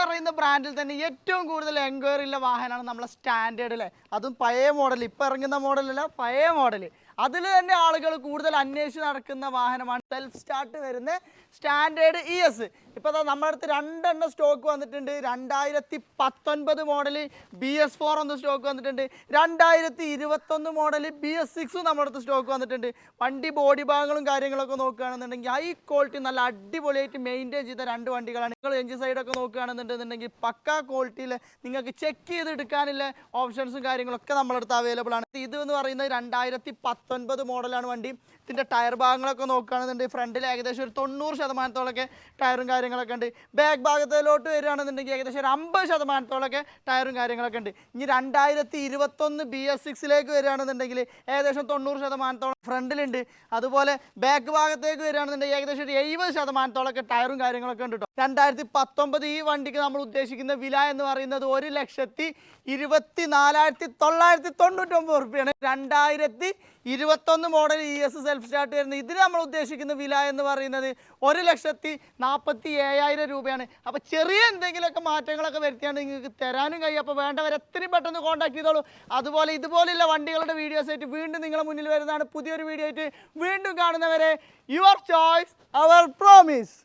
പറയുന്ന ബ്രാൻഡിൽ തന്നെ ഏറ്റവും കൂടുതൽ എൻക്വയറി ഉള്ള വാഹനമാണ് നമ്മളെ സ്റ്റാൻഡേർഡ് അല്ലേ. അതും പഴയ മോഡൽ, ഇപ്പം ഇറങ്ങുന്ന മോഡലല്ല, പഴയ മോഡൽ. അതിൽ തന്നെ ആളുകൾ കൂടുതൽ അന്വേഷിച്ച് നടക്കുന്ന വാഹനമാണ് സെൽഫ് സ്റ്റാർട്ട് വരുന്ന സ്റ്റാൻഡേർഡ് ES. ഇപ്പോൾ നമ്മുടെ അടുത്ത് 2 എണ്ണം സ്റ്റോക്ക് വന്നിട്ടുണ്ട്. 2019 മോഡൽ BS4 ഒന്ന് സ്റ്റോക്ക് വന്നിട്ടുണ്ട്. 2021 മോഡൽ BS6 നമ്മുടെ അടുത്ത് സ്റ്റോക്ക് വന്നിട്ടുണ്ട്. വണ്ടി ബോഡി ഭാഗങ്ങളും കാര്യങ്ങളൊക്കെ നോക്കുകയാണെന്നുണ്ടെങ്കിൽ ഹൈ ക്വാളിറ്റി നല്ല അടിപൊളിയായിട്ട് മെയിൻറ്റെയിൻ ചെയ്ത 2 വണ്ടികളാണ്. നിങ്ങൾ എഞ്ചിൻ സൈഡൊക്കെ നോക്കുകയാണെന്നുണ്ടെന്നുണ്ടെങ്കിൽ പക്കാ ക്വാളിറ്റിയിൽ നിങ്ങൾക്ക് ചെക്ക് ചെയ്തെടുക്കാനുള്ള ഓപ്ഷൻസും കാര്യങ്ങളൊക്കെ നമ്മുടെ അടുത്ത് അവൈലബിൾ ആണ്. ഇത് എന്ന് പറയുന്നത് 2019 മോഡലാണ് വണ്ടി. ഇതിൻ്റെ ടയർ ഭാഗങ്ങളൊക്കെ നോക്കുകയാണെന്നുണ്ടെങ്കിൽ ഫ്രണ്ടിൽ ഏകദേശം ഒരു 90% ടയറും കാര്യങ്ങളൊക്കെ ഉണ്ട്. ബാക്ക് ഭാഗത്തിലോട്ട് വരികയാണെന്നുണ്ടെങ്കിൽ ഏകദേശം ഒരു 50% ടയറും കാര്യങ്ങളൊക്കെ ഉണ്ട്. ഇനി 2021 BS6 വരികയാണെന്നുണ്ടെങ്കിൽ ഏകദേശം 90% ഫ്രണ്ടിലുണ്ട്. അതുപോലെ ബാക്ക് ഭാഗത്തേക്ക് വരികയാണെന്നുണ്ടെങ്കിൽ ഏകദേശം ഒരു 70% ടയറും കാര്യങ്ങളൊക്കെ ഉണ്ട് കേട്ടോ. 2019 ഈ വണ്ടിക്ക് നമ്മൾ ഉദ്ദേശിക്കുന്ന വില എന്ന് പറയുന്നത് 1,24,999 റുപ്യാണ്. 2021 മോഡൽ ES സെൽഫ് സ്റ്റാർട്ട് വരുന്നത്. ഇതിന് നമ്മൾ ഉദ്ദേശിക്കുന്ന വില എന്ന് പറയുന്നത് 1,47,000 രൂപയാണ്. അപ്പോൾ ചെറിയ എന്തെങ്കിലുമൊക്കെ മാറ്റങ്ങളൊക്കെ വരുത്തിയാണ് നിങ്ങൾക്ക് തരാനും കഴിയും. അപ്പോൾ വേണ്ടവർ എത്രയും പെട്ടെന്ന് കോൺടാക്ട് ചെയ്തോളൂ. അതുപോലെ ഇതുപോലെയുള്ള വണ്ടികളുടെ വീഡിയോസ് ആയിട്ട് വീണ്ടും നിങ്ങളുടെ മുന്നിൽ വരുന്നതാണ്. പുതിയൊരു വീഡിയോ ആയിട്ട് വീണ്ടും കാണുന്നവരെ യുവർ ചോയ്സ് അവർ പ്രോമിസ്.